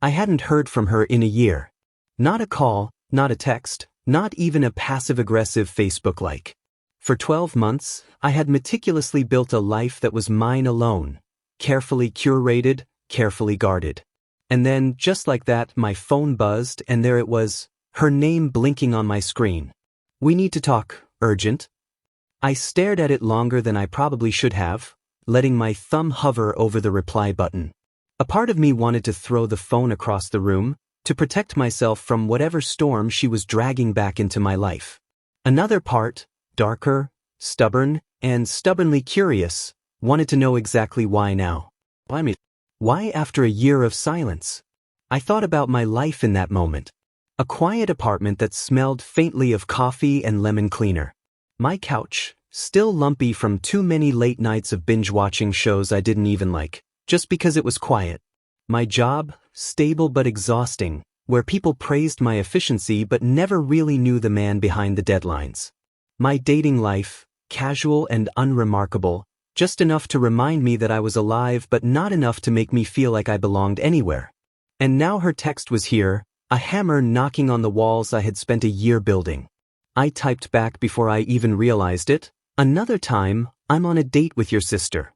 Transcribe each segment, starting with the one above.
I hadn't heard from her in a year. Not a call, not a text, not even a passive-aggressive Facebook like. For 12 months, I had meticulously built a life that was mine alone, carefully curated, carefully guarded. And then, just like that, my phone buzzed and there it was, her name blinking on my screen. "We need to talk, urgent." I stared at it longer than I probably should have, letting my thumb hover over the reply button. A part of me wanted to throw the phone across the room, to protect myself from whatever storm she was dragging back into my life. Another part, darker, stubborn, and stubbornly curious, wanted to know exactly why now. Why after a year of silence? I thought about my life in that moment. A quiet apartment that smelled faintly of coffee and lemon cleaner. My couch, still lumpy from too many late nights of binge-watching shows I didn't even like, just because it was quiet. My job, stable but exhausting, where people praised my efficiency but never really knew the man behind the deadlines. My dating life, casual and unremarkable, just enough to remind me that I was alive but not enough to make me feel like I belonged anywhere. And now her text was here, a hammer knocking on the walls I had spent a year building. I typed back before I even realized it, "Another time, I'm on a date with your sister."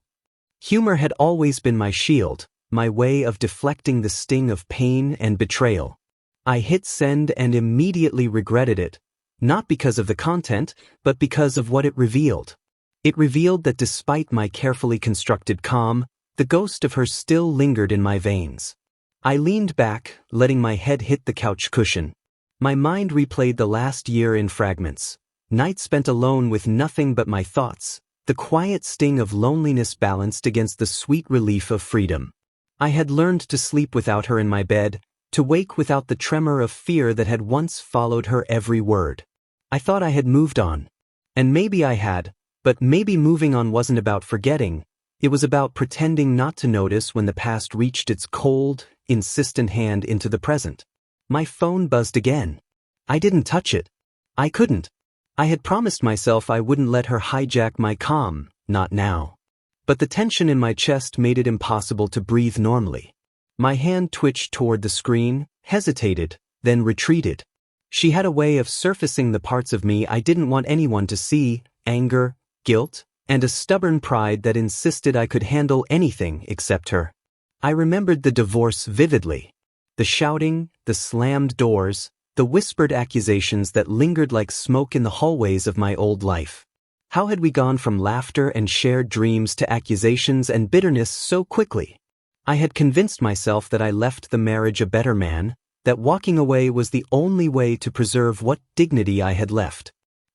Humor had always been my shield, my way of deflecting the sting of pain and betrayal. I hit send and immediately regretted it, not because of the content, but because of what it revealed. It revealed that despite my carefully constructed calm, the ghost of her still lingered in my veins. I leaned back, letting my head hit the couch cushion. My mind replayed the last year in fragments. Nights spent alone with nothing but my thoughts, the quiet sting of loneliness balanced against the sweet relief of freedom. I had learned to sleep without her in my bed, to wake without the tremor of fear that had once followed her every word. I thought I had moved on. And maybe I had, but maybe moving on wasn't about forgetting. It was about pretending not to notice when the past reached its cold, insistent hand into the present. My phone buzzed again. I didn't touch it. I couldn't. I had promised myself I wouldn't let her hijack my calm, not now. But the tension in my chest made it impossible to breathe normally. My hand twitched toward the screen, hesitated, then retreated. She had a way of surfacing the parts of me I didn't want anyone to see, anger, guilt, and a stubborn pride that insisted I could handle anything except her. I remembered the divorce vividly. The shouting, the slammed doors, the whispered accusations that lingered like smoke in the hallways of my old life. How had we gone from laughter and shared dreams to accusations and bitterness so quickly? I had convinced myself that I left the marriage a better man, that walking away was the only way to preserve what dignity I had left.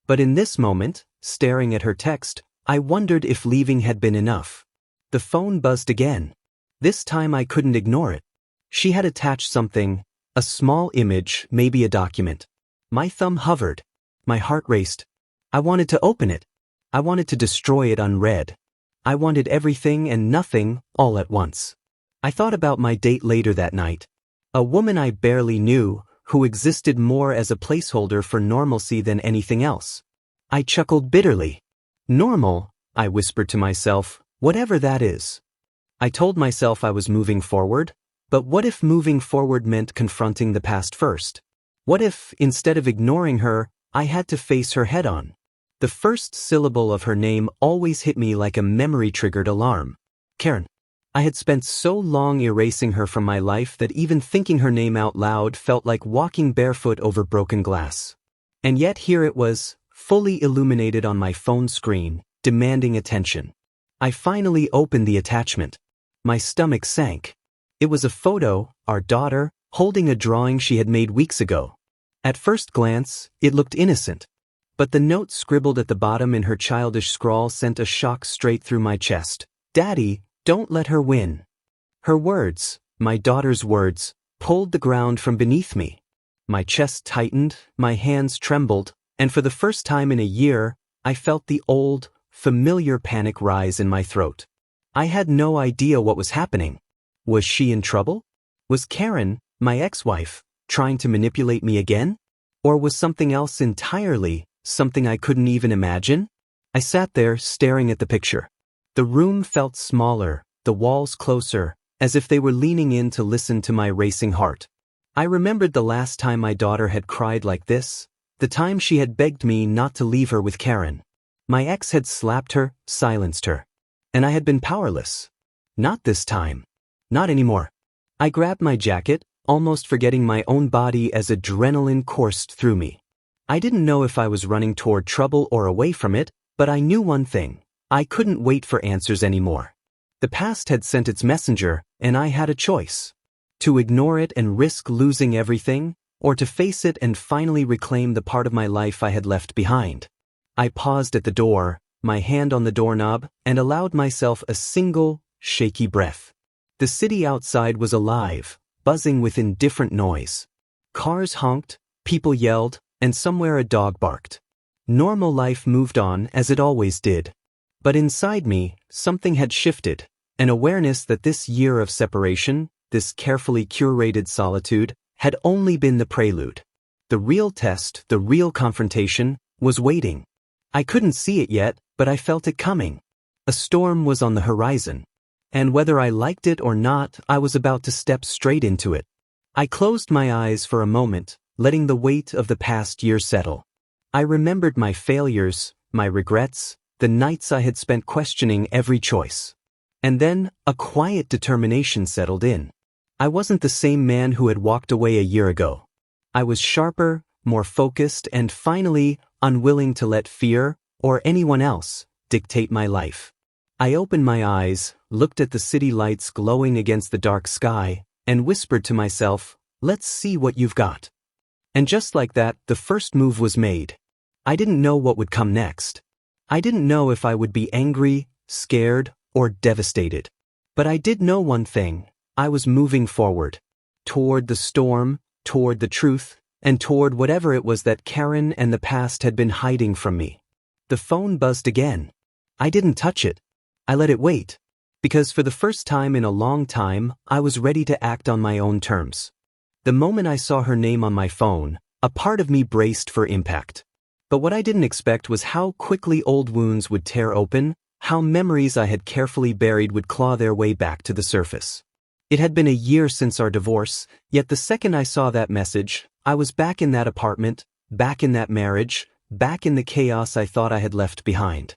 But in this moment, staring at her text, I wondered if leaving had been enough. The phone buzzed again. This time I couldn't ignore it. She had attached something, a small image, maybe a document. My thumb hovered. My heart raced. I wanted to open it. I wanted to destroy it unread. I wanted everything and nothing, all at once. I thought about my date later that night. A woman I barely knew, who existed more as a placeholder for normalcy than anything else. I chuckled bitterly. Normal, I whispered to myself, whatever that is. I told myself I was moving forward, but what if moving forward meant confronting the past first? What if, instead of ignoring her, I had to face her head-on? The first syllable of her name always hit me like a memory-triggered alarm. Karen. I had spent so long erasing her from my life that even thinking her name out loud felt like walking barefoot over broken glass. And yet here it was, fully illuminated on my phone screen, demanding attention. I finally opened the attachment. My stomach sank. It was a photo, our daughter, holding a drawing she had made weeks ago. At first glance, it looked innocent. But the note scribbled at the bottom in her childish scrawl sent a shock straight through my chest. "Daddy, don't let her win." Her words, my daughter's words, pulled the ground from beneath me. My chest tightened, my hands trembled, and for the first time in a year, I felt the old, familiar panic rise in my throat. I had no idea what was happening. Was she in trouble? Was Karen, my ex-wife, trying to manipulate me again? Or was something else entirely, something I couldn't even imagine? I sat there staring at the picture. The room felt smaller, the walls closer, as if they were leaning in to listen to my racing heart. I remembered the last time my daughter had cried like this, the time she had begged me not to leave her with Karen. My ex had slapped her, silenced her. And I had been powerless. Not this time. Not anymore. I grabbed my jacket, almost forgetting my own body as adrenaline coursed through me. I didn't know if I was running toward trouble or away from it, but I knew one thing. I couldn't wait for answers anymore. The past had sent its messenger, and I had a choice. To ignore it and risk losing everything, or to face it and finally reclaim the part of my life I had left behind. I paused at the door, my hand on the doorknob, and allowed myself a single, shaky breath. The city outside was alive, buzzing with indifferent noise. Cars honked, people yelled, and somewhere a dog barked. Normal life moved on as it always did. But inside me, something had shifted, an awareness that this year of separation, this carefully curated solitude, had only been the prelude. The real test, the real confrontation, was waiting. I couldn't see it yet, but I felt it coming. A storm was on the horizon. And whether I liked it or not, I was about to step straight into it. I closed my eyes for a moment, letting the weight of the past year settle. I remembered my failures, my regrets, the nights I had spent questioning every choice. And then, a quiet determination settled in. I wasn't the same man who had walked away a year ago. I was sharper, more focused, and finally, unwilling to let fear, or anyone else, dictate my life. I opened my eyes, looked at the city lights glowing against the dark sky, and whispered to myself, "Let's see what you've got." And just like that, the first move was made. I didn't know what would come next. I didn't know if I would be angry, scared, or devastated. But I did know one thing. I was moving forward. Toward the storm, toward the truth, and toward whatever it was that Karen and the past had been hiding from me. The phone buzzed again. I didn't touch it. I let it wait. Because for the first time in a long time, I was ready to act on my own terms. The moment I saw her name on my phone, a part of me braced for impact. But what I didn't expect was how quickly old wounds would tear open, how memories I had carefully buried would claw their way back to the surface. It had been a year since our divorce, yet the second I saw that message, I was back in that apartment, back in that marriage, back in the chaos I thought I had left behind.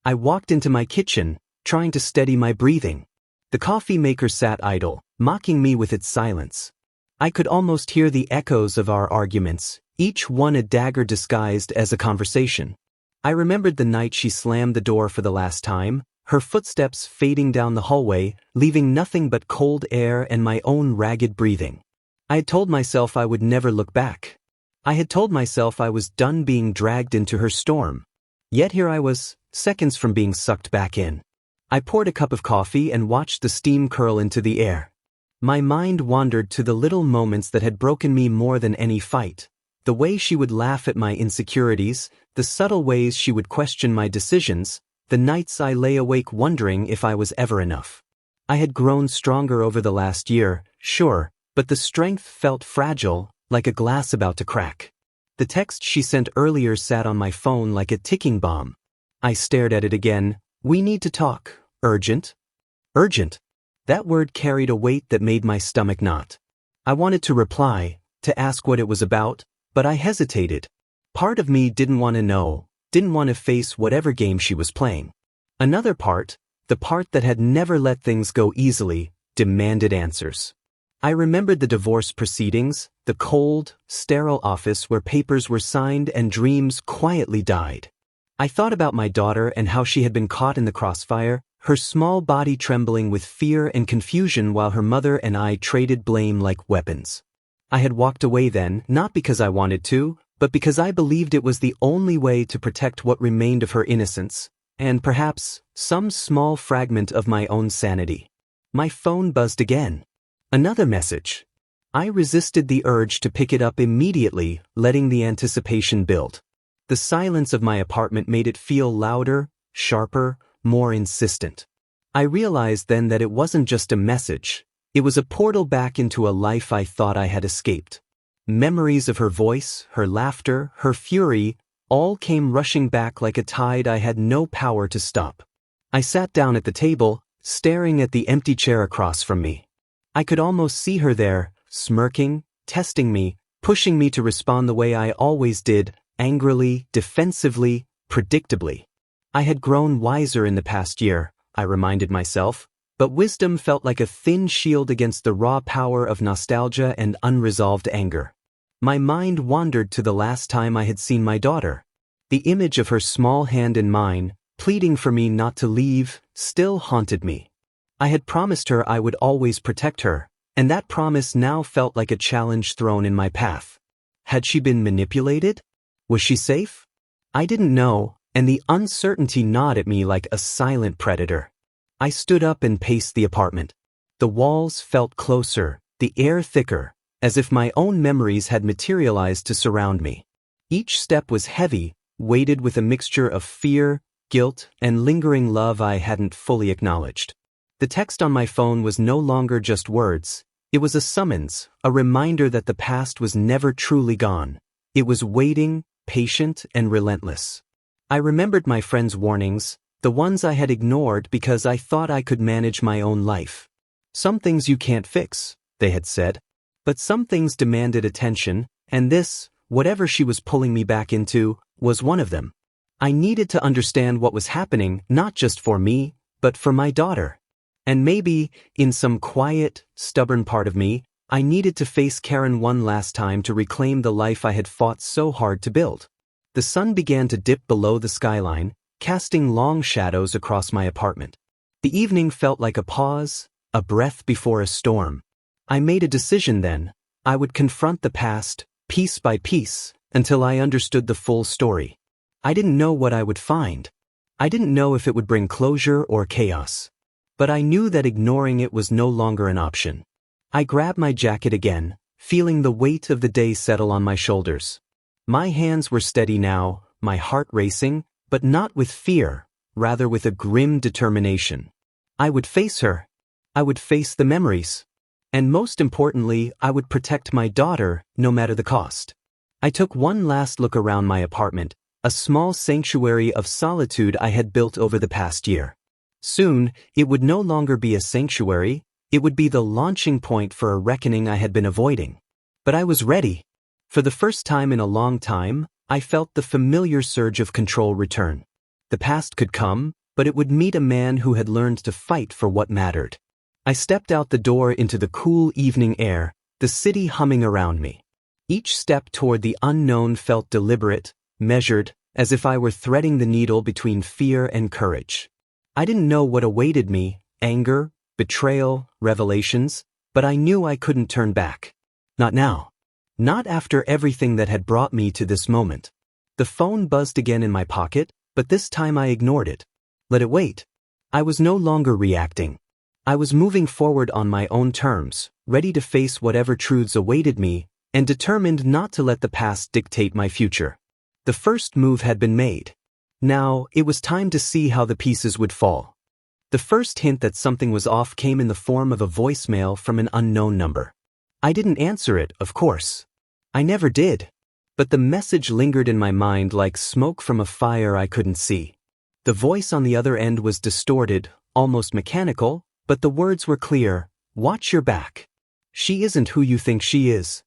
I walked into my kitchen, trying to steady my breathing. The coffee maker sat idle, mocking me with its silence. I could almost hear the echoes of our arguments, each one a dagger disguised as a conversation. I remembered the night she slammed the door for the last time, her footsteps fading down the hallway, leaving nothing but cold air and my own ragged breathing. I had told myself I would never look back. I had told myself I was done being dragged into her storm. Yet here I was, seconds from being sucked back in. I poured a cup of coffee and watched the steam curl into the air. My mind wandered to the little moments that had broken me more than any fight. The way she would laugh at my insecurities, the subtle ways she would question my decisions, the nights I lay awake wondering if I was ever enough. I had grown stronger over the last year, sure, but the strength felt fragile, like a glass about to crack. The text she sent earlier sat on my phone like a ticking bomb. I stared at it again. "We need to talk. Urgent." Urgent. That word carried a weight that made my stomach knot. I wanted to reply, to ask what it was about, but I hesitated. Part of me didn't want to know, didn't want to face whatever game she was playing. Another part, the part that had never let things go easily, demanded answers. I remembered the divorce proceedings, the cold, sterile office where papers were signed and dreams quietly died. I thought about my daughter and how she had been caught in the crossfire, her small body trembling with fear and confusion while her mother and I traded blame like weapons. I had walked away then, not because I wanted to, but because I believed it was the only way to protect what remained of her innocence, and perhaps, some small fragment of my own sanity. My phone buzzed again. Another message. I resisted the urge to pick it up immediately, letting the anticipation build. The silence of my apartment made it feel louder, sharper, more insistent. I realized then that it wasn't just a message. It was a portal back into a life I thought I had escaped. Memories of her voice, her laughter, her fury, all came rushing back like a tide I had no power to stop. I sat down at the table, staring at the empty chair across from me. I could almost see her there, smirking, testing me, pushing me to respond the way I always did, angrily, defensively, predictably. I had grown wiser in the past year, I reminded myself, but wisdom felt like a thin shield against the raw power of nostalgia and unresolved anger. My mind wandered to the last time I had seen my daughter. The image of her small hand in mine, pleading for me not to leave, still haunted me. I had promised her I would always protect her, and that promise now felt like a challenge thrown in my path. Had she been manipulated? Was she safe? I didn't know, and the uncertainty gnawed at me like a silent predator. I stood up and paced the apartment. The walls felt closer, the air thicker, as if my own memories had materialized to surround me. Each step was heavy, weighted with a mixture of fear, guilt, and lingering love I hadn't fully acknowledged. The text on my phone was no longer just words. It was a summons, a reminder that the past was never truly gone. It was waiting, patient, and relentless. I remembered my friends' warnings, the ones I had ignored because I thought I could manage my own life. Some things you can't fix, they had said. But some things demanded attention, and this, whatever she was pulling me back into, was one of them. I needed to understand what was happening, not just for me, but for my daughter. And maybe, in some quiet, stubborn part of me, I needed to face Karen one last time to reclaim the life I had fought so hard to build. The sun began to dip below the skyline, casting long shadows across my apartment. The evening felt like a pause, a breath before a storm. I made a decision then. I would confront the past, piece by piece, until I understood the full story. I didn't know what I would find. I didn't know if it would bring closure or chaos. But I knew that ignoring it was no longer an option. I grabbed my jacket again, feeling the weight of the day settle on my shoulders. My hands were steady now, my heart racing, but not with fear, rather with a grim determination. I would face her. I would face the memories. And most importantly, I would protect my daughter, no matter the cost. I took one last look around my apartment, a small sanctuary of solitude I had built over the past year. Soon, it would no longer be a sanctuary, it would be the launching point for a reckoning I had been avoiding. But I was ready. For the first time in a long time, I felt the familiar surge of control return. The past could come, but it would meet a man who had learned to fight for what mattered. I stepped out the door into the cool evening air, the city humming around me. Each step toward the unknown felt deliberate, measured, as if I were threading the needle between fear and courage. I didn't know what awaited me, anger, betrayal, revelations, but I knew I couldn't turn back. Not now. Not after everything that had brought me to this moment. The phone buzzed again in my pocket, but this time I ignored it. Let it wait. I was no longer reacting. I was moving forward on my own terms, ready to face whatever truths awaited me, and determined not to let the past dictate my future. The first move had been made. Now, it was time to see how the pieces would fall. The first hint that something was off came in the form of a voicemail from an unknown number. I didn't answer it, of course. I never did. But the message lingered in my mind like smoke from a fire I couldn't see. The voice on the other end was distorted, almost mechanical, but the words were clear. Watch your back. She isn't who you think she is.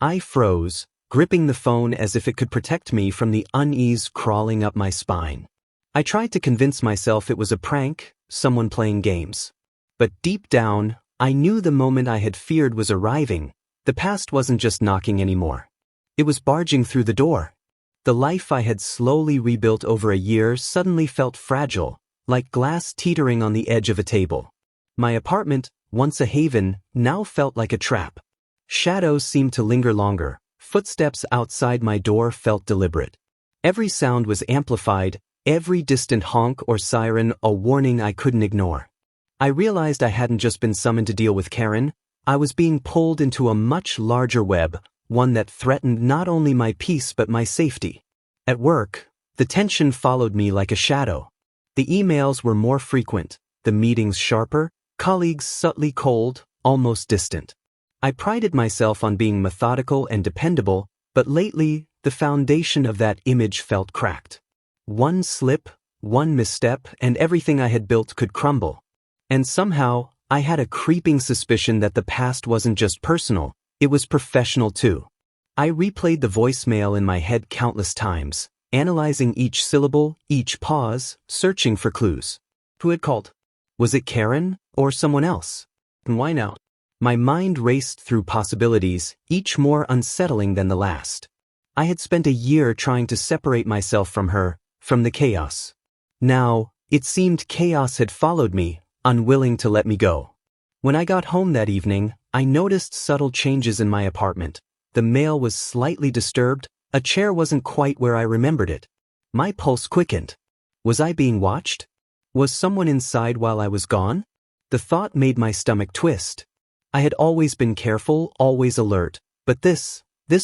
I froze, gripping the phone as if it could protect me from the unease crawling up my spine. I tried to convince myself it was a prank, someone playing games. But deep down, I knew the moment I had feared was arriving. The past wasn't just knocking anymore. It was barging through the door. The life I had slowly rebuilt over a year suddenly felt fragile, like glass teetering on the edge of a table. My apartment, once a haven, now felt like a trap. Shadows seemed to linger longer. Footsteps outside my door felt deliberate. Every sound was amplified, every distant honk or siren a warning I couldn't ignore. I realized I hadn't just been summoned to deal with Karen. I was being pulled into a much larger web, one that threatened not only my peace but my safety. At work, the tension followed me like a shadow. The emails were more frequent, the meetings sharper, colleagues subtly cold, almost distant. I prided myself on being methodical and dependable, but lately, the foundation of that image felt cracked. One slip, one misstep, and everything I had built could crumble. And somehow, I had a creeping suspicion that the past wasn't just personal, it was professional too. I replayed the voicemail in my head countless times, analyzing each syllable, each pause, searching for clues. Who had called? Was it Karen or someone else? And why now? My mind raced through possibilities, each more unsettling than the last. I had spent a year trying to separate myself from her, from the chaos. Now, it seemed chaos had followed me, unwilling to let me go. When I got home that evening, I noticed subtle changes in my apartment. The mail was slightly disturbed, a chair wasn't quite where I remembered it. My pulse quickened. Was I being watched? Was someone inside while I was gone? The thought made my stomach twist. I had always been careful, always alert, but this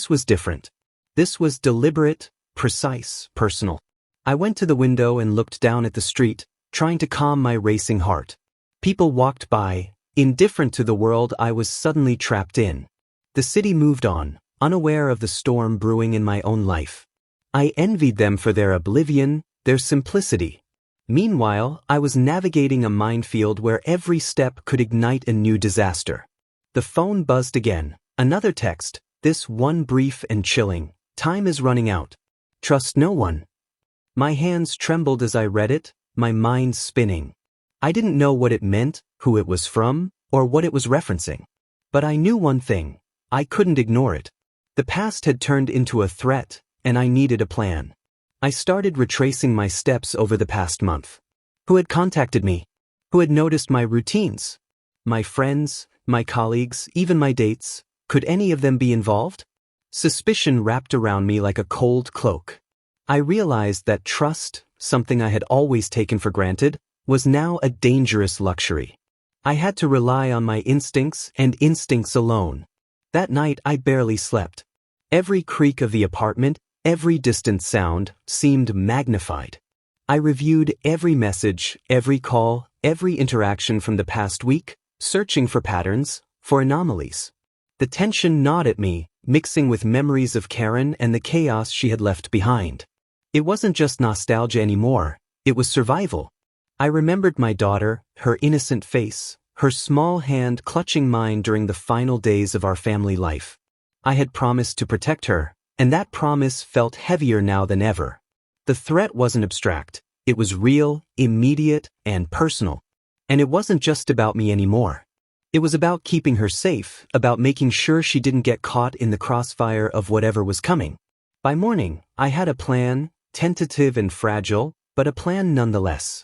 was different. This was deliberate, precise, personal. I went to the window and looked down at the street, trying to calm my racing heart. People walked by, indifferent to the world I was suddenly trapped in. The city moved on, unaware of the storm brewing in my own life. I envied them for their oblivion, their simplicity. Meanwhile, I was navigating a minefield where every step could ignite a new disaster. The phone buzzed again. Another text, this one brief and chilling. Time is running out. Trust no one. My hands trembled as I read it, my mind spinning. I didn't know what it meant, who it was from, or what it was referencing. But I knew one thing. I couldn't ignore it. The past had turned into a threat, and I needed a plan. I started retracing my steps over the past month. Who had contacted me? Who had noticed my routines? My friends, my colleagues, even my dates. Could any of them be involved? Suspicion wrapped around me like a cold cloak. I realized that trust, something I had always taken for granted, was now a dangerous luxury. I had to rely on my instincts and instincts alone. That night I barely slept. Every creak of the apartment, every distant sound, seemed magnified. I reviewed every message, every call, every interaction from the past week, searching for patterns, for anomalies. The tension gnawed at me, mixing with memories of Karen and the chaos she had left behind. It wasn't just nostalgia anymore, it was survival. I remembered my daughter, her innocent face, her small hand clutching mine during the final days of our family life. I had promised to protect her, and that promise felt heavier now than ever. The threat wasn't abstract, it was real, immediate, and personal. And it wasn't just about me anymore. It was about keeping her safe, about making sure she didn't get caught in the crossfire of whatever was coming. By morning, I had a plan, tentative and fragile, but a plan nonetheless.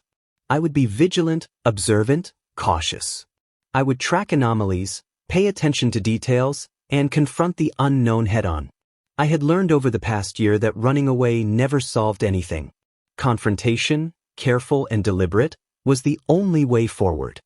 I would be vigilant, observant, cautious. I would track anomalies, pay attention to details, and confront the unknown head-on. I had learned over the past year that running away never solved anything. Confrontation, careful and deliberate, was the only way forward.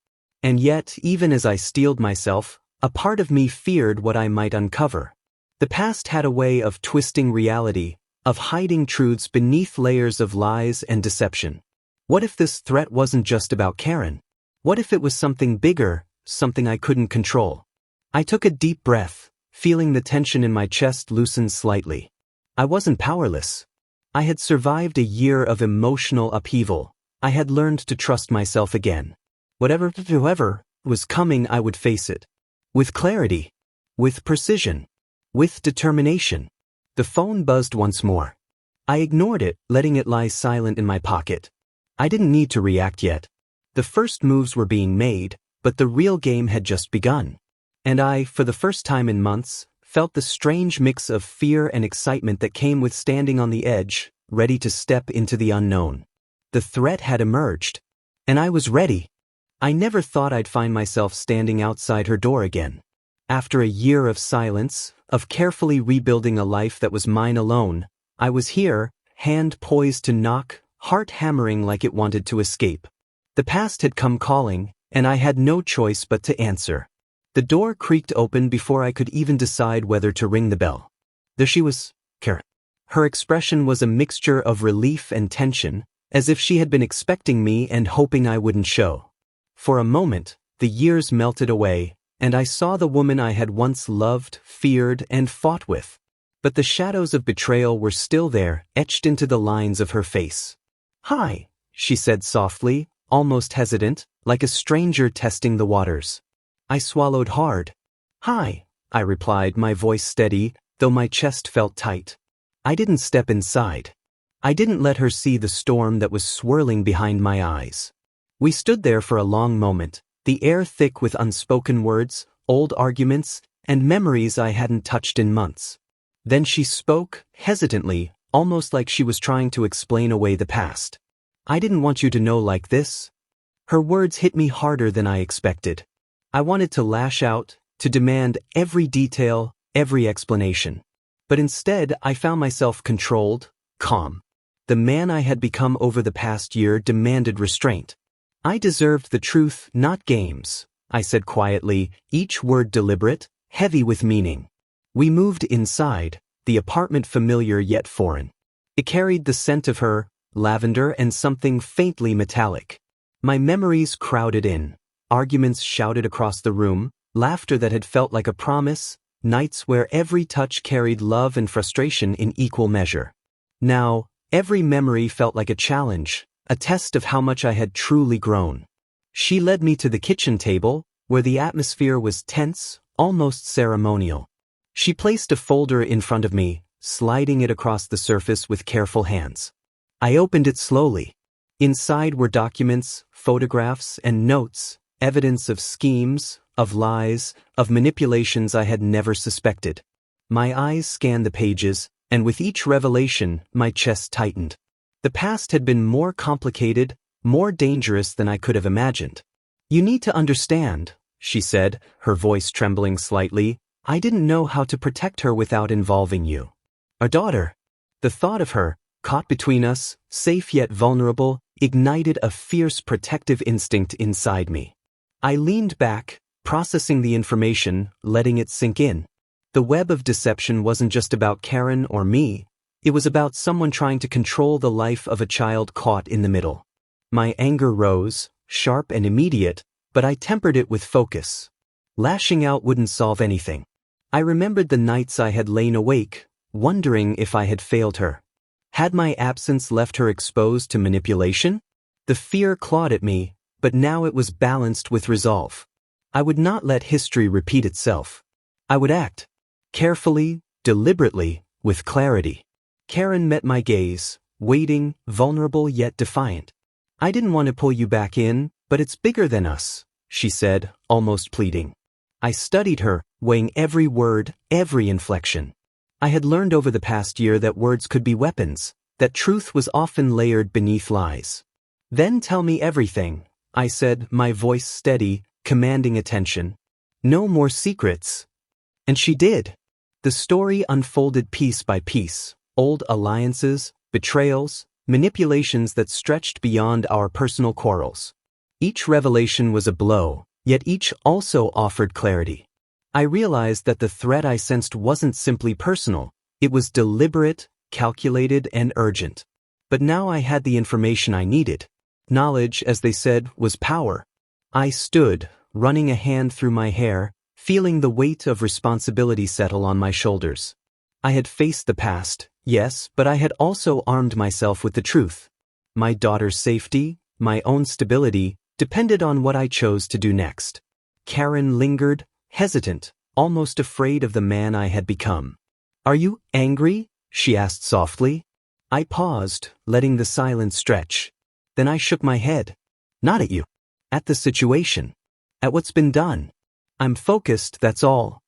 And yet, even as I steeled myself, a part of me feared what I might uncover. The past had a way of twisting reality, of hiding truths beneath layers of lies and deception. What if this threat wasn't just about Karen? What if it was something bigger, something I couldn't control? I took a deep breath, feeling the tension in my chest loosen slightly. I wasn't powerless. I had survived a year of emotional upheaval. I had learned to trust myself again. Whoever was coming, I would face it. With clarity. With precision. With determination. The phone buzzed once more. I ignored it, letting it lie silent in my pocket. I didn't need to react yet. The first moves were being made, but the real game had just begun. And I, for the first time in months, felt the strange mix of fear and excitement that came with standing on the edge, ready to step into the unknown. The threat had emerged. And I was ready. I never thought I'd find myself standing outside her door again. After a year of silence, of carefully rebuilding a life that was mine alone, I was here, hand poised to knock, heart hammering like it wanted to escape. The past had come calling, and I had no choice but to answer. The door creaked open before I could even decide whether to ring the bell. There she was, Karen. Her expression was a mixture of relief and tension, as if she had been expecting me and hoping I wouldn't show. For a moment, the years melted away, and I saw the woman I had once loved, feared, and fought with. But the shadows of betrayal were still there, etched into the lines of her face. "Hi," she said softly, almost hesitant, like a stranger testing the waters. I swallowed hard. "Hi," I replied, my voice steady, though my chest felt tight. I didn't step inside. I didn't let her see the storm that was swirling behind my eyes. We stood there for a long moment, the air thick with unspoken words, old arguments, and memories I hadn't touched in months. Then she spoke, hesitantly, almost like she was trying to explain away the past. "I didn't want you to know like this." Her words hit me harder than I expected. I wanted to lash out, to demand every detail, every explanation. But instead, I found myself controlled, calm. The man I had become over the past year demanded restraint. "I deserved the truth, not games," I said quietly, each word deliberate, heavy with meaning. We moved inside, the apartment familiar yet foreign. It carried the scent of her, lavender and something faintly metallic. My memories crowded in, arguments shouted across the room, laughter that had felt like a promise, nights where every touch carried love and frustration in equal measure. Now, every memory felt like a challenge, a test of how much I had truly grown. She led me to the kitchen table, where the atmosphere was tense, almost ceremonial. She placed a folder in front of me, sliding it across the surface with careful hands. I opened it slowly. Inside were documents, photographs, and notes, evidence of schemes, of lies, of manipulations I had never suspected. My eyes scanned the pages, and with each revelation, my chest tightened. The past had been more complicated, more dangerous than I could have imagined. "You need to understand," she said, her voice trembling slightly. "I didn't know how to protect her without involving you. Our daughter." The thought of her, caught between us, safe yet vulnerable, ignited a fierce protective instinct inside me. I leaned back, processing the information, letting it sink in. The web of deception wasn't just about Karen or me. It was about someone trying to control the life of a child caught in the middle. My anger rose, sharp and immediate, but I tempered it with focus. Lashing out wouldn't solve anything. I remembered the nights I had lain awake, wondering if I had failed her. Had my absence left her exposed to manipulation? The fear clawed at me, but now it was balanced with resolve. I would not let history repeat itself. I would act. Carefully, deliberately, with clarity. Karen met my gaze, waiting, vulnerable yet defiant. "I didn't want to pull you back in, but it's bigger than us," she said, almost pleading. I studied her, weighing every word, every inflection. I had learned over the past year that words could be weapons, that truth was often layered beneath lies. "Then tell me everything," I said, my voice steady, commanding attention. "No more secrets." And she did. The story unfolded piece by piece, old alliances, betrayals, manipulations that stretched beyond our personal quarrels. Each revelation was a blow, yet each also offered clarity. I realized that the threat I sensed wasn't simply personal, it was deliberate, calculated, and urgent. But now I had the information I needed. Knowledge, as they said, was power. I stood, running a hand through my hair, feeling the weight of responsibility settle on my shoulders. I had faced the past, yes, but I had also armed myself with the truth. My daughter's safety, my own stability, depended on what I chose to do next. Karen lingered, hesitant, almost afraid of the man I had become. "Are you angry?" she asked softly. I paused, letting the silence stretch. Then I shook my head. "Not at you. At the situation. At what's been done. I'm focused, that's all."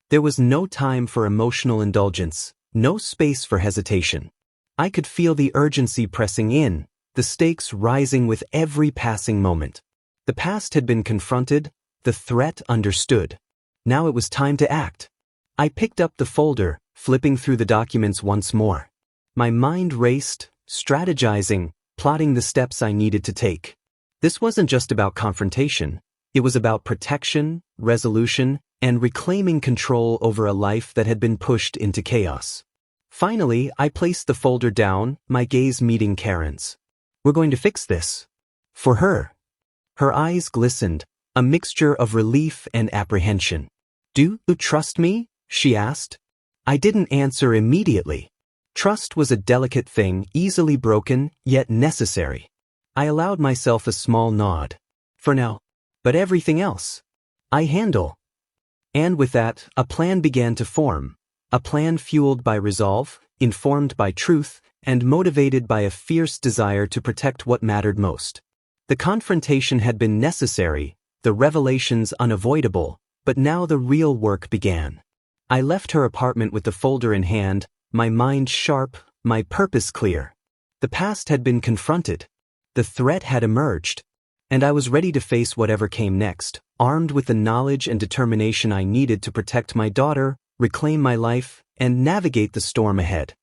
There was no time for emotional indulgence, no space for hesitation. I could feel the urgency pressing in, the stakes rising with every passing moment. The past had been confronted, the threat understood. Now it was time to act. I picked up the folder, flipping through the documents once more. My mind raced, strategizing, plotting the steps I needed to take. This wasn't just about confrontation. It was about protection, resolution, and reclaiming control over a life that had been pushed into chaos. Finally, I placed the folder down, my gaze meeting Karen's. "We're going to fix this. For her." Her eyes glistened, a mixture of relief and apprehension. "Do you trust me?" she asked. I didn't answer immediately. Trust was a delicate thing, easily broken, yet necessary. I allowed myself a small nod. for now. But everything else, I handle. And with that, a plan began to form. A plan fueled by resolve, informed by truth, and motivated by a fierce desire to protect what mattered most. The confrontation had been necessary, the revelations unavoidable, but now the real work began. I left her apartment with the folder in hand, my mind sharp, my purpose clear. The past had been confronted. The threat had emerged. And I was ready to face whatever came next, armed with the knowledge and determination I needed to protect my daughter, reclaim my life, and navigate the storm ahead.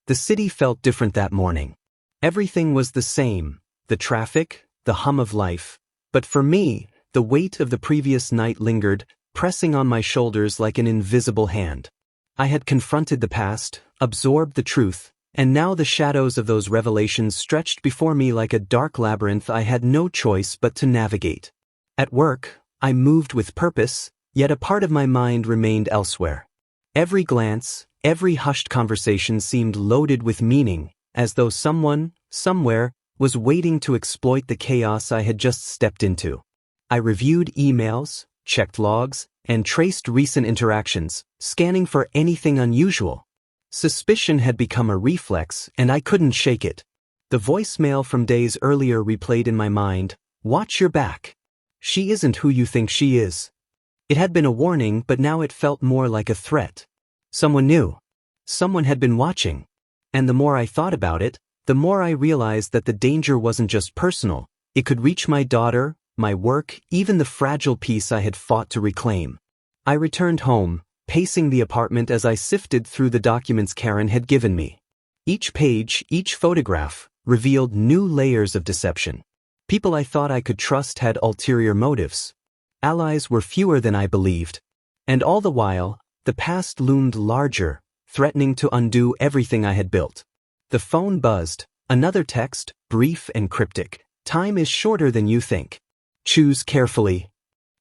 The city felt different that morning. Everything was the same, the traffic, the hum of life. But for me, the weight of the previous night lingered, pressing on my shoulders like an invisible hand. I had confronted the past, absorbed the truth, and now the shadows of those revelations stretched before me like a dark labyrinth I had no choice but to navigate. At work, I moved with purpose, yet a part of my mind remained elsewhere. Every glance, every hushed conversation seemed loaded with meaning, as though someone, somewhere, was waiting to exploit the chaos I had just stepped into. I reviewed emails, checked logs, and traced recent interactions, scanning for anything unusual. Suspicion had become a reflex, and I couldn't shake it. The voicemail from days earlier replayed in my mind, "Watch your back. She isn't who you think she is." It had been a warning, but now it felt more like a threat. Someone knew. Someone had been watching. And the more I thought about it, the more I realized that the danger wasn't just personal. It could reach my daughter, my work, even the fragile peace I had fought to reclaim. I returned home, pacing the apartment as I sifted through the documents Karen had given me. Each page, each photograph, revealed new layers of deception. People I thought I could trust had ulterior motives. Allies were fewer than I believed. And all the while, the past loomed larger, threatening to undo everything I had built. The phone buzzed, another text, brief and cryptic. "Time is shorter than you think. Choose carefully."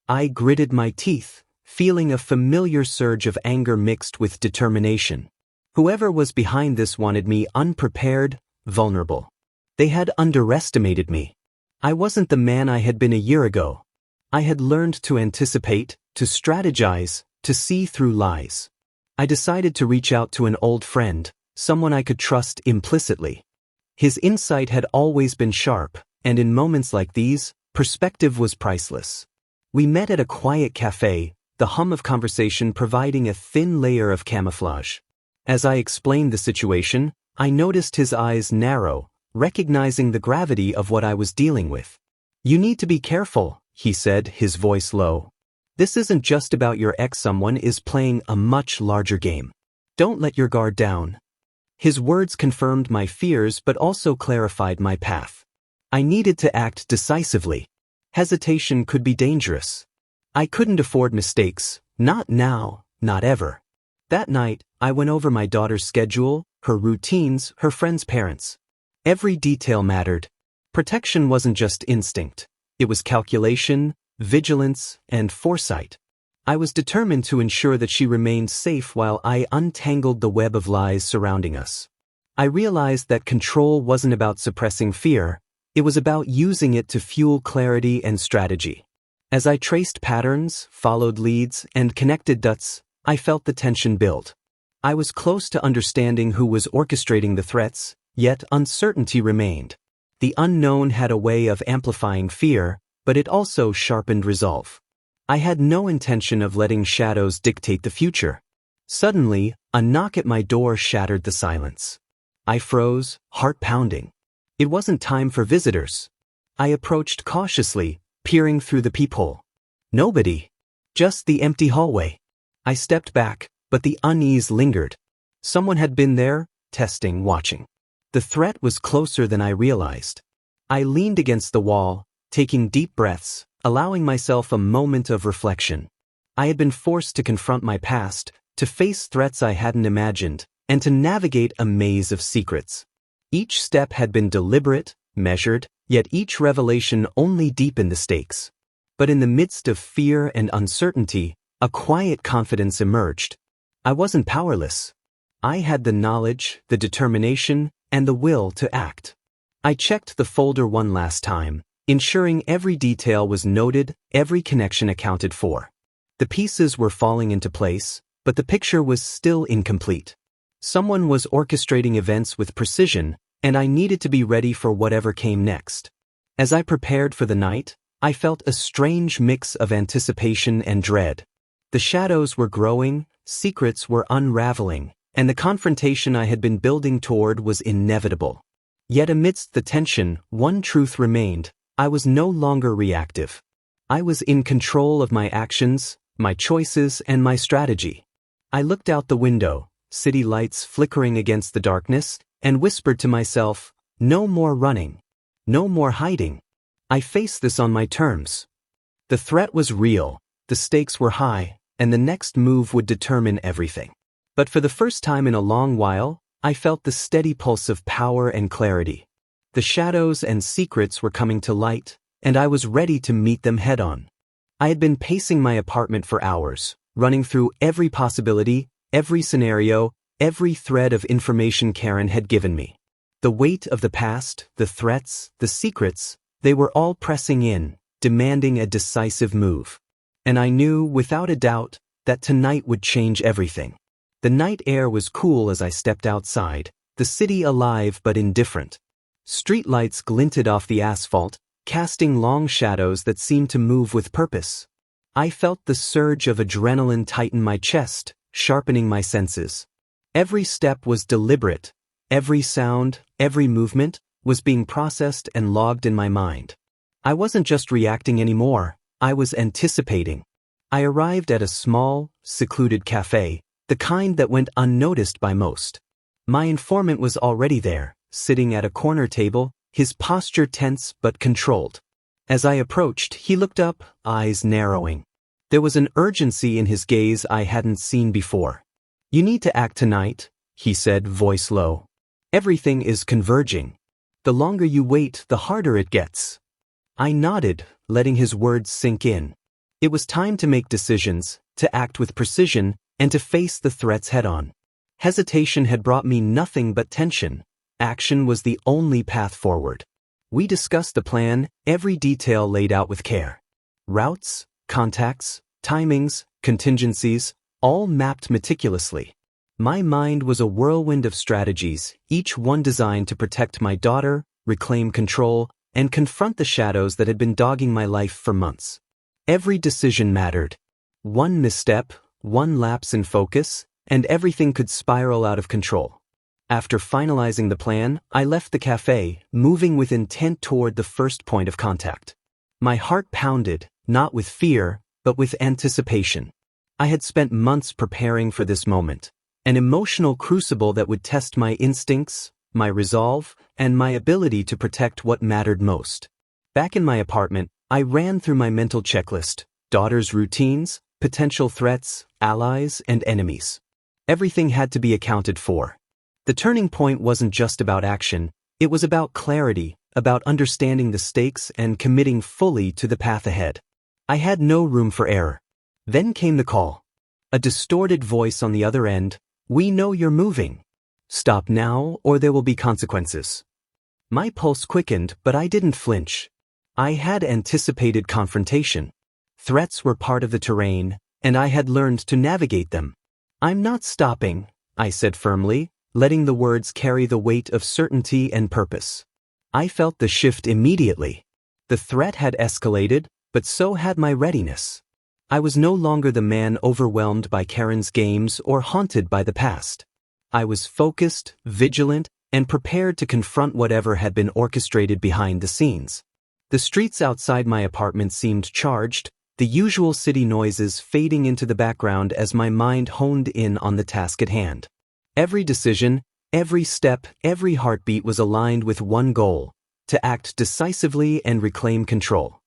I gritted my teeth, feeling a familiar surge of anger mixed with determination. Whoever was behind this wanted me unprepared, vulnerable. They had underestimated me. I wasn't the man I had been a year ago. I had learned to anticipate, to strategize, to see through lies. I decided to reach out to an old friend, someone I could trust implicitly. His insight had always been sharp, and in moments like these, perspective was priceless. We met at a quiet cafe, the hum of conversation providing a thin layer of camouflage. As I explained the situation, I noticed his eyes narrow, recognizing the gravity of what I was dealing with. "You need to be careful," he said, his voice low. "This isn't just about your ex. Someone is playing a much larger game. Don't let your guard down." His words confirmed my fears but also clarified my path. I needed to act decisively. Hesitation could be dangerous. I couldn't afford mistakes, not now, not ever. That night, I went over my daughter's schedule, her routines, her friends' parents. Every detail mattered. Protection wasn't just instinct. It was calculation, vigilance, and foresight. I was determined to ensure that she remained safe while I untangled the web of lies surrounding us. I realized that control wasn't about suppressing fear. It was about using it to fuel clarity and strategy. As I traced patterns, followed leads, and connected dots, I felt the tension build. I was close to understanding who was orchestrating the threats, yet uncertainty remained. The unknown had a way of amplifying fear, but it also sharpened resolve. I had no intention of letting shadows dictate the future. Suddenly, a knock at my door shattered the silence. I froze, heart pounding. It wasn't time for visitors. I approached cautiously, peering through the peephole. Nobody. Just the empty hallway. I stepped back, but the unease lingered. Someone had been there, testing, watching. The threat was closer than I realized. I leaned against the wall, taking deep breaths, allowing myself a moment of reflection. I had been forced to confront my past, to face threats I hadn't imagined, and to navigate a maze of secrets. Each step had been deliberate, measured, yet each revelation only deepened the stakes. But in the midst of fear and uncertainty, a quiet confidence emerged. I wasn't powerless. I had the knowledge, the determination, and the will to act. I checked the folder one last time, ensuring every detail was noted, every connection accounted for. The pieces were falling into place, but the picture was still incomplete. Someone was orchestrating events with precision, and I needed to be ready for whatever came next. As I prepared for the night, I felt a strange mix of anticipation and dread. The shadows were growing, secrets were unraveling, and the confrontation I had been building toward was inevitable. Yet amidst the tension, one truth remained: I was no longer reactive. I was in control of my actions, my choices, and my strategy. I looked out the window, city lights flickering against the darkness, and whispered to myself, no more running. No more hiding. I faced this on my terms. The threat was real, the stakes were high, and the next move would determine everything. But for the first time in a long while, I felt the steady pulse of power and clarity. The shadows and secrets were coming to light, and I was ready to meet them head-on. I had been pacing my apartment for hours, running through every possibility, every scenario, every thread of information Karen had given me. The weight of the past, the threats, the secrets, they were all pressing in, demanding a decisive move. And I knew, without a doubt, that tonight would change everything. The night air was cool as I stepped outside, the city alive but indifferent. Streetlights glinted off the asphalt, casting long shadows that seemed to move with purpose. I felt the surge of adrenaline tighten my chest, sharpening my senses. Every step was deliberate. Every sound, every movement, was being processed and logged in my mind. I wasn't just reacting anymore, I was anticipating. I arrived at a small, secluded cafe, the kind that went unnoticed by most. My informant was already there, sitting at a corner table, his posture tense but controlled. As I approached, he looked up, eyes narrowing. There was an urgency in his gaze I hadn't seen before. "You need to act tonight," he said, voice low. "Everything is converging. The longer you wait, the harder it gets." I nodded, letting his words sink in. It was time to make decisions, to act with precision, and to face the threats head-on. Hesitation had brought me nothing but tension. Action was the only path forward. We discussed the plan, every detail laid out with care. Routes, contacts, timings, contingencies, all mapped meticulously. My mind was a whirlwind of strategies, each one designed to protect my daughter, reclaim control, and confront the shadows that had been dogging my life for months. Every decision mattered. One misstep, one lapse in focus, and everything could spiral out of control. After finalizing the plan, I left the cafe, moving with intent toward the first point of contact. My heart pounded, not with fear, but with anticipation. I had spent months preparing for this moment, an emotional crucible that would test my instincts, my resolve, and my ability to protect what mattered most. Back in my apartment, I ran through my mental checklist: daughter's routines, potential threats, allies, and enemies. Everything had to be accounted for. The turning point wasn't just about action, it was about clarity, about understanding the stakes and committing fully to the path ahead. I had no room for error. Then came the call. A distorted voice on the other end: "We know you're moving. Stop now or there will be consequences." My pulse quickened, but I didn't flinch. I had anticipated confrontation. Threats were part of the terrain, and I had learned to navigate them. "I'm not stopping," I said firmly, letting the words carry the weight of certainty and purpose. I felt the shift immediately. The threat had escalated, but so had my readiness. I was no longer the man overwhelmed by Karen's games or haunted by the past. I was focused, vigilant, and prepared to confront whatever had been orchestrated behind the scenes. The streets outside my apartment seemed charged, the usual city noises fading into the background as my mind honed in on the task at hand. Every decision, every step, every heartbeat was aligned with one goal: to act decisively and reclaim control.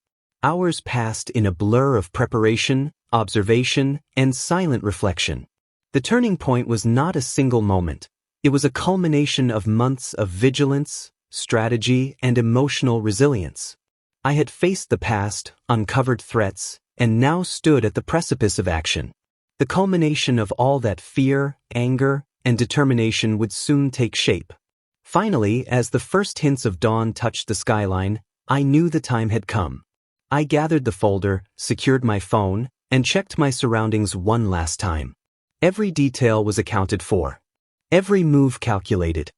Hours passed in a blur of preparation, observation, and silent reflection. The turning point was not a single moment. It was a culmination of months of vigilance, strategy, and emotional resilience. I had faced the past, uncovered threats, and now stood at the precipice of action. The culmination of all that fear, anger, and determination would soon take shape. Finally, as the first hints of dawn touched the skyline, I knew the time had come. I gathered the folder, secured my phone, and checked my surroundings one last time. Every detail was accounted for. Every move calculated.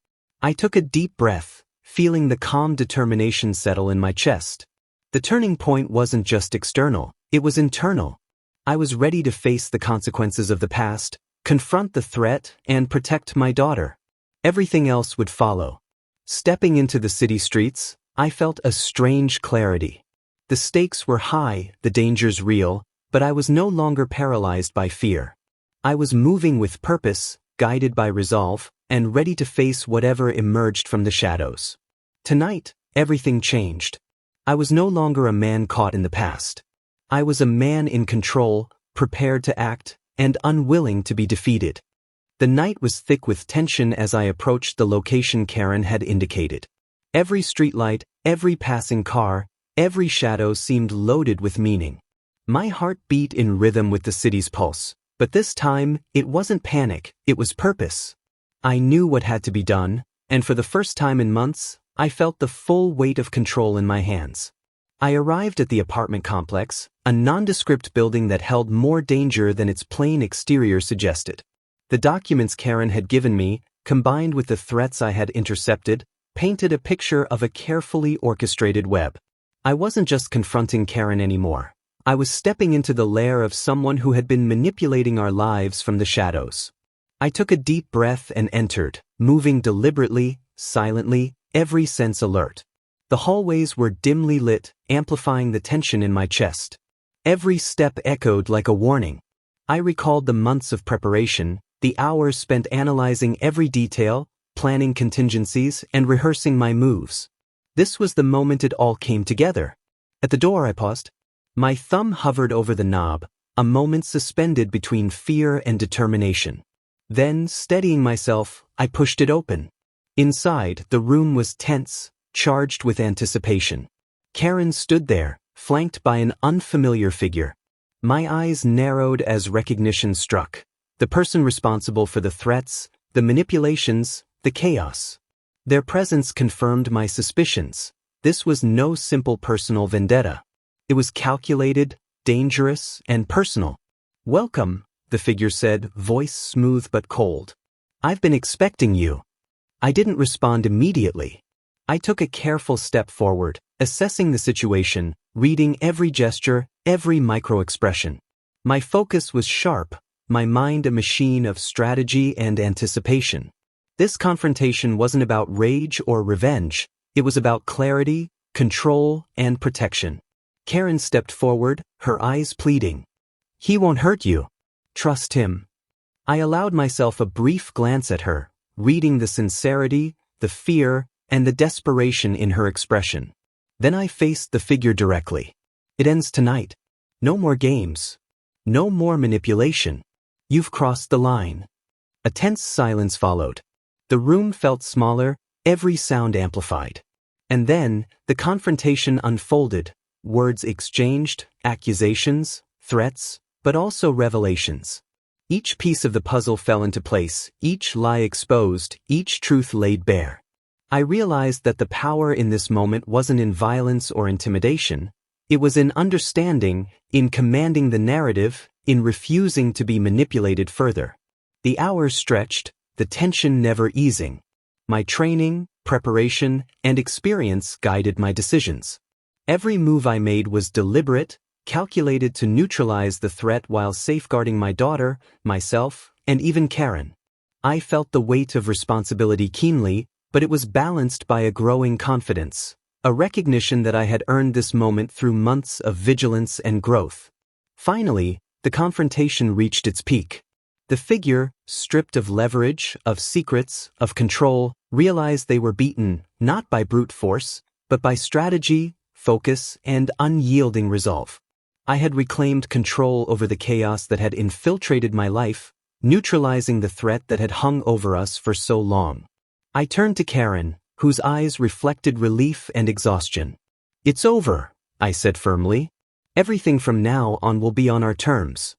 I took a deep breath, feeling the calm determination settle in my chest. The turning point wasn't just external, it was internal. I was ready to face the consequences of the past, confront the threat, and protect my daughter. Everything else would follow. Stepping into the city streets, I felt a strange clarity. The stakes were high, the dangers real, but I was no longer paralyzed by fear. I was moving with purpose, guided by resolve, and ready to face whatever emerged from the shadows. Tonight, everything changed. I was no longer a man caught in the past. I was a man in control, prepared to act, and unwilling to be defeated. The night was thick with tension as I approached the location Karen had indicated. Every streetlight, every passing car, every shadow seemed loaded with meaning. My heart beat in rhythm with the city's pulse, but this time, it wasn't panic, it was purpose. I knew what had to be done, and for the first time in months, I felt the full weight of control in my hands. I arrived at the apartment complex, a nondescript building that held more danger than its plain exterior suggested. The documents Karen had given me, combined with the threats I had intercepted, painted a picture of a carefully orchestrated web. I wasn't just confronting Karen anymore. I was stepping into the lair of someone who had been manipulating our lives from the shadows. I took a deep breath and entered, moving deliberately, silently, every sense alert. The hallways were dimly lit, amplifying the tension in my chest. Every step echoed like a warning. I recalled the months of preparation, the hours spent analyzing every detail, planning contingencies, and rehearsing my moves. This was the moment it all came together. At the door I paused. My thumb hovered over the knob, a moment suspended between fear and determination. Then, steadying myself, I pushed it open. Inside, the room was tense, charged with anticipation. Karen stood there, flanked by an unfamiliar figure. My eyes narrowed as recognition struck. The person responsible for the threats, the manipulations, the chaos. Their presence confirmed my suspicions. This was no simple personal vendetta. It was calculated, dangerous, and personal. "Welcome," the figure said, voice smooth but cold. "I've been expecting you." I didn't respond immediately. I took a careful step forward, assessing the situation, reading every gesture, every micro-expression. My focus was sharp, my mind a machine of strategy and anticipation. This confrontation wasn't about rage or revenge, it was about clarity, control, and protection. Karen stepped forward, her eyes pleading. "He won't hurt you. Trust him." I allowed myself a brief glance at her, reading the sincerity, the fear, and the desperation in her expression. Then I faced the figure directly. "It ends tonight. No more games. No more manipulation. You've crossed the line." A tense silence followed. The room felt smaller, every sound amplified. And then, the confrontation unfolded, words exchanged, accusations, threats, but also revelations. Each piece of the puzzle fell into place, each lie exposed, each truth laid bare. I realized that the power in this moment wasn't in violence or intimidation. It was in understanding, in commanding the narrative, in refusing to be manipulated further. The hours stretched, the tension never easing. My training, preparation, and experience guided my decisions. Every move I made was deliberate, calculated to neutralize the threat while safeguarding my daughter, myself, and even Karen. I felt the weight of responsibility keenly, but it was balanced by a growing confidence, a recognition that I had earned this moment through months of vigilance and growth. Finally, the confrontation reached its peak. The figure, stripped of leverage, of secrets, of control, realized they were beaten, not by brute force, but by strategy, focus, and unyielding resolve. I had reclaimed control over the chaos that had infiltrated my life, neutralizing the threat that had hung over us for so long. I turned to Karen, whose eyes reflected relief and exhaustion. "It's over," I said firmly. "Everything from now on will be on our terms."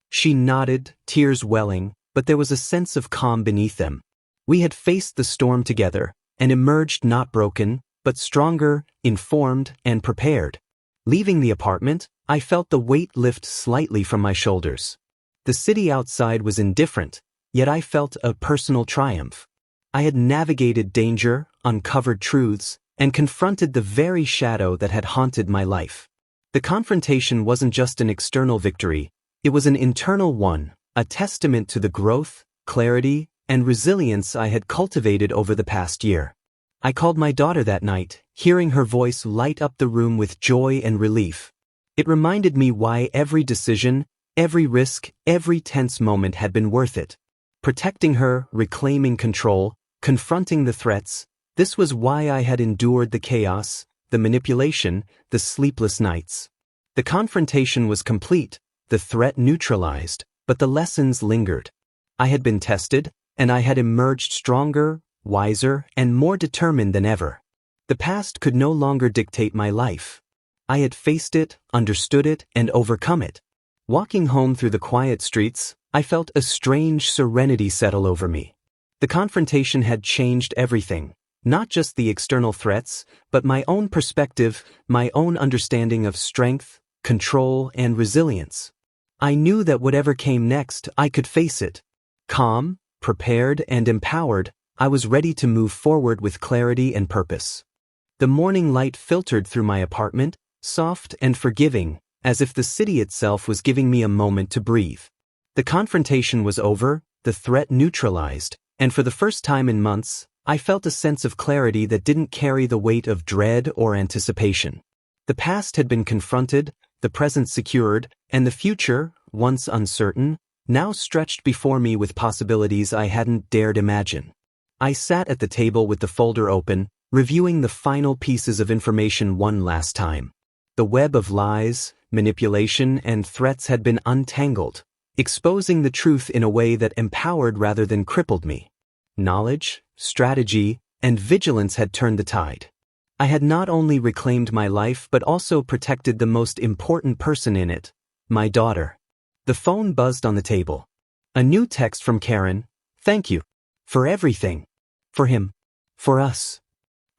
She nodded, tears welling, but there was a sense of calm beneath them. We had faced the storm together, and emerged not broken, but stronger, informed, and prepared. Leaving the apartment, I felt the weight lift slightly from my shoulders. The city outside was indifferent, yet I felt a personal triumph. I had navigated danger, uncovered truths, and confronted the very shadow that had haunted my life. The confrontation wasn't just an external victory, it was an internal one, a testament to the growth, clarity, and resilience I had cultivated over the past year. I called my daughter that night, hearing her voice light up the room with joy and relief. It reminded me why every decision, every risk, every tense moment had been worth it. Protecting her, reclaiming control, confronting the threats, this was why I had endured the chaos, the manipulation, the sleepless nights. The confrontation was complete, the threat neutralized, but the lessons lingered. I had been tested, and I had emerged stronger, wiser, and more determined than ever. The past could no longer dictate my life. I had faced it, understood it, and overcome it. Walking home through the quiet streets, I felt a strange serenity settle over me. The confrontation had changed everything, not just the external threats, but my own perspective, my own understanding of strength, control, and resilience. I knew that whatever came next, I could face it. Calm, prepared, and empowered, I was ready to move forward with clarity and purpose. The morning light filtered through my apartment, soft and forgiving, as if the city itself was giving me a moment to breathe. The confrontation was over, the threat neutralized, and for the first time in months, I felt a sense of clarity that didn't carry the weight of dread or anticipation. The past had been confronted, the present secured, and the future, once uncertain, now stretched before me with possibilities I hadn't dared imagine. I sat at the table with the folder open, reviewing the final pieces of information one last time. The web of lies, manipulation, and threats had been untangled, exposing the truth in a way that empowered rather than crippled me. Knowledge, strategy, and vigilance had turned the tide. I had not only reclaimed my life but also protected the most important person in it, my daughter. The phone buzzed on the table. A new text from Karen. "Thank you. For everything. For him. For us."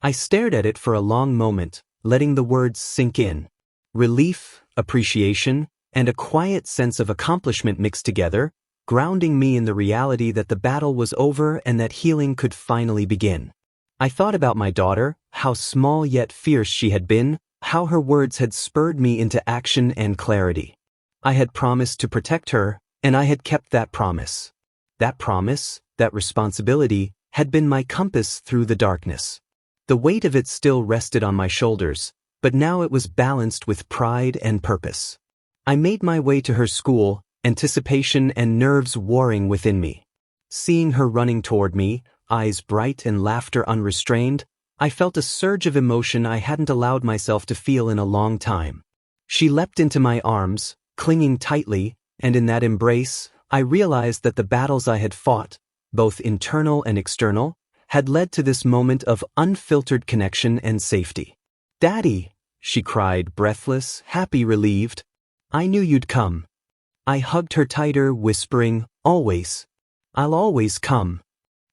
I stared at it for a long moment, letting the words sink in. Relief, appreciation, and a quiet sense of accomplishment mixed together, grounding me in the reality that the battle was over and that healing could finally begin. I thought about my daughter, how small yet fierce she had been, how her words had spurred me into action and clarity. I had promised to protect her, and I had kept that promise. That promise, that responsibility, had been my compass through the darkness. The weight of it still rested on my shoulders, but now it was balanced with pride and purpose. I made my way to her school, anticipation and nerves warring within me. Seeing her running toward me, eyes bright and laughter unrestrained, I felt a surge of emotion I hadn't allowed myself to feel in a long time. She leapt into my arms, clinging tightly, and in that embrace, I realized that the battles I had fought, both internal and external, had led to this moment of unfiltered connection and safety. "Daddy," she cried, breathless, happy, relieved. "I knew you'd come." I hugged her tighter, whispering, "Always. I'll always come."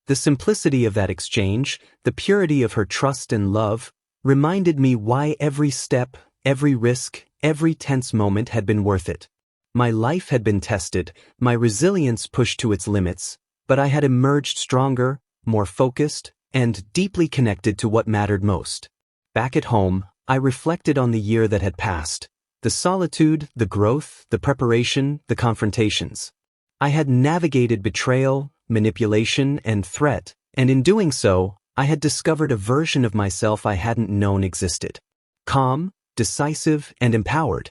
The simplicity of that exchange, the purity of her trust and love, reminded me why every step, every risk, every tense moment had been worth it. My life had been tested, my resilience pushed to its limits, but I had emerged stronger, more focused, and deeply connected to what mattered most. Back at home, I reflected on the year that had passed. The solitude, the growth, the preparation, the confrontations. I had navigated betrayal, manipulation, and threat, and in doing so, I had discovered a version of myself I hadn't known existed. Calm, decisive, and empowered.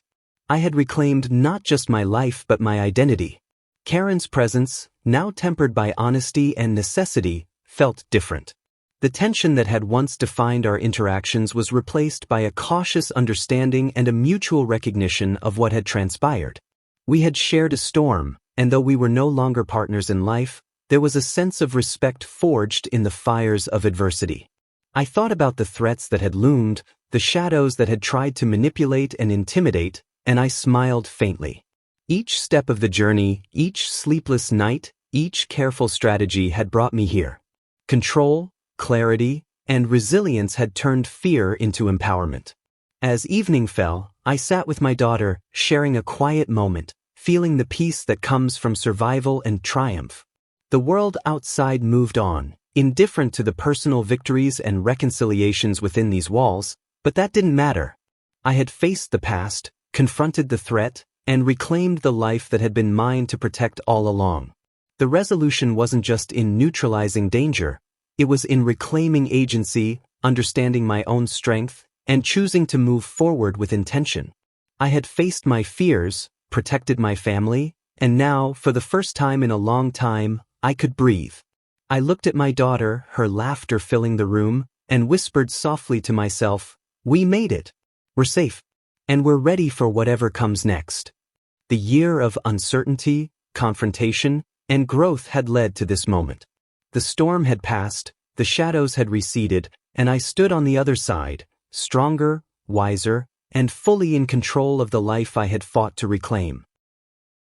I had reclaimed not just my life but my identity. Karen's presence, now tempered by honesty and necessity, felt different. The tension that had once defined our interactions was replaced by a cautious understanding and a mutual recognition of what had transpired. We had shared a storm, and though we were no longer partners in life, there was a sense of respect forged in the fires of adversity. I thought about the threats that had loomed, the shadows that had tried to manipulate and intimidate, and I smiled faintly. Each step of the journey, each sleepless night, each careful strategy had brought me here. Control, clarity, and resilience had turned fear into empowerment. As evening fell, I sat with my daughter, sharing a quiet moment, feeling the peace that comes from survival and triumph. The world outside moved on, indifferent to the personal victories and reconciliations within these walls, but that didn't matter. I had faced the past, confronted the threat, and reclaimed the life that had been mine to protect all along. The resolution wasn't just in neutralizing danger, it was in reclaiming agency, understanding my own strength, and choosing to move forward with intention. I had faced my fears, protected my family, and now, for the first time in a long time, I could breathe. I looked at my daughter, her laughter filling the room, and whispered softly to myself, "We made it. We're safe. And we're ready for whatever comes next." The year of uncertainty, confrontation, and growth had led to this moment. The storm had passed, the shadows had receded, and I stood on the other side, stronger, wiser, and fully in control of the life I had fought to reclaim.